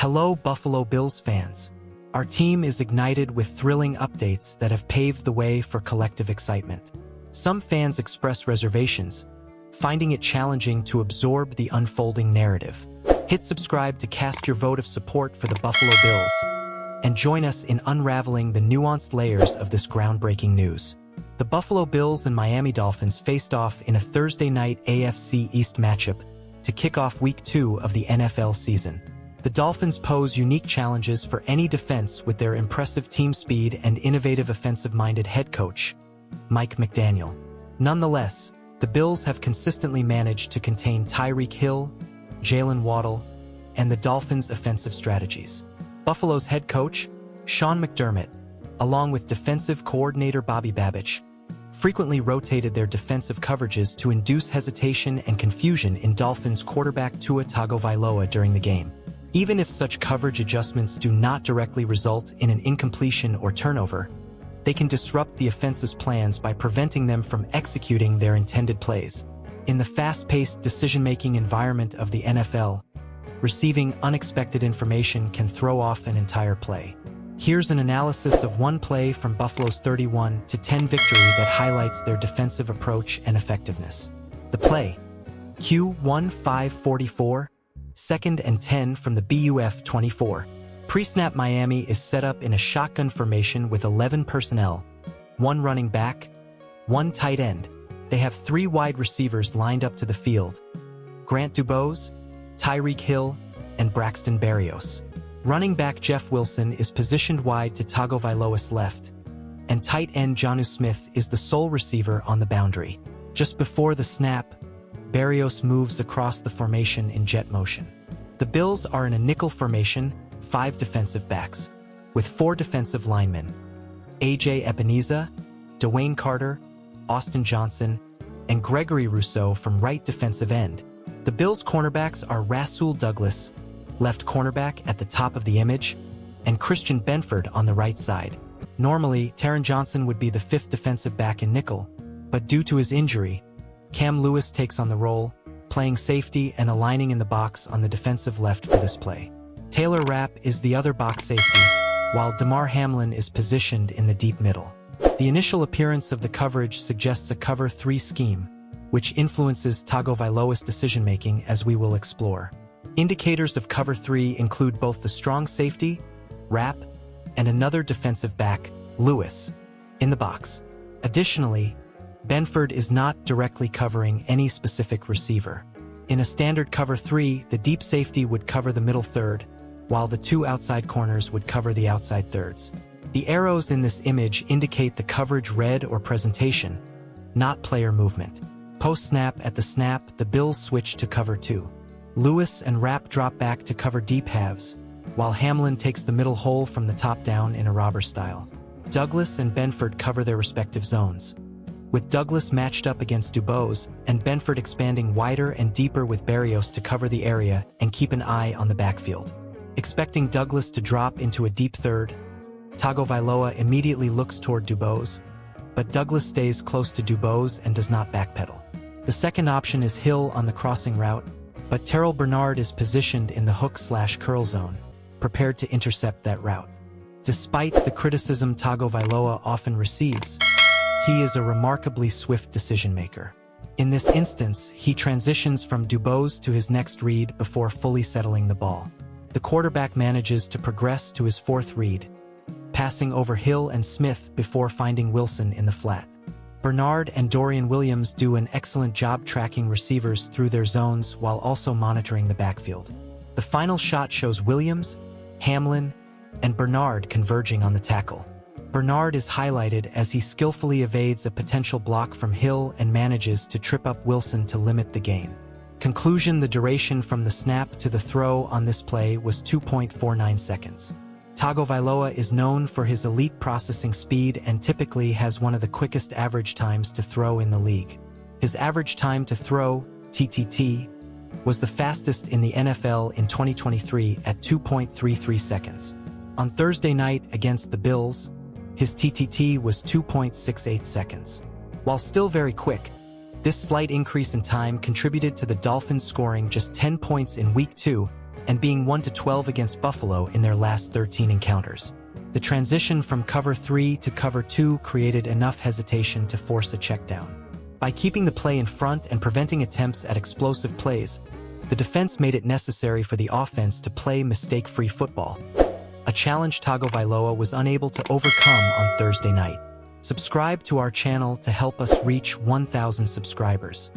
Hello, Buffalo Bills fans. Our team is ignited with thrilling updates that have paved the way for collective excitement. Some fans express reservations, finding it challenging to absorb the unfolding narrative. Hit subscribe to cast your vote of support for the Buffalo Bills, and join us in unraveling the nuanced layers of this groundbreaking news. The Buffalo Bills and Miami Dolphins faced off in a Thursday night AFC East matchup to kick off Week 2 of the NFL season. The Dolphins pose unique challenges for any defense with their impressive team speed and innovative offensive-minded head coach, Mike McDaniel. Nonetheless, the Bills have consistently managed to contain Tyreek Hill, Jalen Waddle, and the Dolphins' offensive strategies. Buffalo's head coach, Sean McDermott, along with defensive coordinator Bobby Babich, frequently rotated their defensive coverages to induce hesitation and confusion in Dolphins quarterback Tua Tagovailoa during the game. Even if such coverage adjustments do not directly result in an incompletion or turnover, they can disrupt the offense's plans by preventing them from executing their intended plays. In the fast-paced decision-making environment of the NFL, receiving unexpected information can throw off an entire play. Here's an analysis of one play from Buffalo's 31-10 victory that highlights their defensive approach and effectiveness. The play, Q1544, 2nd and 10 from the BUF 24. Pre-snap Miami is set up in a shotgun formation with 11 personnel, 1 running back, 1 tight end. They have 3 wide receivers lined up to the field: Grant Dubose, Tyreek Hill, and Braxton Berrios. Running back Jeff Wilson is positioned wide to Tagovailoa's left, and tight end Jonnu Smith is the sole receiver on the boundary. Just before the snap, Berrios moves across the formation in jet motion. The Bills are in a nickel formation, 5 defensive backs, with 4 defensive linemen: A.J. Epenesa, Dwayne Carter, Austin Johnson, and Gregory Rousseau from right defensive end. The Bills' cornerbacks are Rasul Douglas, left cornerback at the top of the image, and Christian Benford on the right side. Normally, Taron Johnson would be the 5th defensive back in nickel, but due to his injury, Cam Lewis takes on the role, playing safety and aligning in the box on the defensive left for this play. Taylor Rapp is the other box safety, while Damar Hamlin is positioned in the deep middle. The initial appearance of the coverage suggests a cover 3 scheme, which influences Tagovailoa's decision-making, as we will explore. Indicators of cover 3 include both the strong safety, Rapp, and another defensive back, Lewis, in the box. Additionally, Benford is not directly covering any specific receiver. In a standard cover 3, the deep safety would cover the middle third, while the 2 outside corners would cover the outside thirds. The arrows in this image indicate the coverage read or presentation, not player movement. Post-snap, at the snap, the Bills switch to cover 2. Lewis and Rapp drop back to cover deep halves, while Hamlin takes the middle hole from the top down in a robber style. Douglas and Benford cover their respective zones, with Douglas matched up against Dubose and Benford expanding wider and deeper with Berrios to cover the area and keep an eye on the backfield. Expecting Douglas to drop into a deep third, Tagovailoa immediately looks toward Dubose, but Douglas stays close to Dubose and does not backpedal. The second option is Hill on the crossing route, but Terrell Bernard is positioned in the hook/curl zone, prepared to intercept that route. Despite the criticism Tagovailoa often receives, he is a remarkably swift decision-maker. In this instance, he transitions from Dubose to his next read before fully settling the ball. The quarterback manages to progress to his 4th read, passing over Hill and Smith before finding Wilson in the flat. Bernard and Dorian Williams do an excellent job tracking receivers through their zones while also monitoring the backfield. The final shot shows Williams, Hamlin, and Bernard converging on the tackle. Bernard is highlighted as he skillfully evades a potential block from Hill and manages to trip up Wilson to limit the gain. Conclusion: the duration from the snap to the throw on this play was 2.49 seconds. Tagovailoa is known for his elite processing speed and typically has one of the quickest average times to throw in the league. His average time to throw, TTT, was the fastest in the NFL in 2023 at 2.33 seconds. On Thursday night against the Bills, his TTT was 2.68 seconds. While still very quick, This slight increase in time contributed to the Dolphins scoring just 10 points in Week 2 and being 1-12 against Buffalo in their last 13 encounters. The transition from cover 3 to cover 2 created enough hesitation to force a checkdown. By keeping the play in front and preventing attempts at explosive plays, the defense made it necessary for the offense to play mistake-free football, a challenge Tagovailoa was unable to overcome on Thursday night. Subscribe to our channel to help us reach 1,000 subscribers.